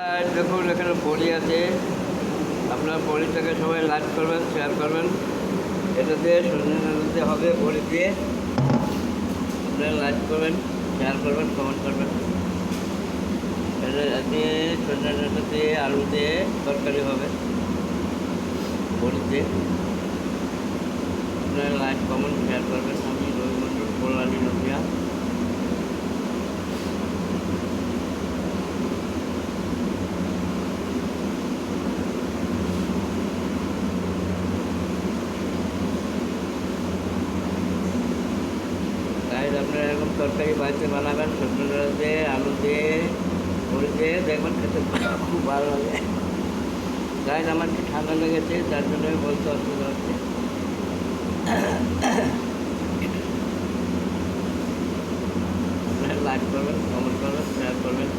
আর দেখুন এখানে বড়ি আছে, আপনার বড়িটাকে সবাই লাইক করবেন, শেয়ার করবেন। এটা দিয়ে সজনে ডাঁটাতে হবে, বড়ি দিয়ে আপনারা লাইক করবেন, শেয়ার করবেন, কমেন্ট করবেন। এটা দিয়ে সজনে ডাঁটা দিয়ে আলু দিয়ে তরকারি হবে, বড়ি দিয়ে। আপনারা লাইক কমেন্ট শেয়ার করবেন। আমি রবি মন্ডল, কল্যাণী নদিয়া। গাইজ আপনারা এরকম তরকারি বাড়িতে বানাবেন, সজনে ডাঁটা দিয়ে, আলু দিয়ে, বড়ি দিয়ে, দেখবেন খেতে খুব ভালো লাগে। গাইজ আমার একটু ঠান্ডা লেগেছে, যার জন্য আমি বলতে অসুবিধা হচ্ছে। আপনারা লাইক করবেন, কমেন্ট করবেন, শেয়ার করবেন।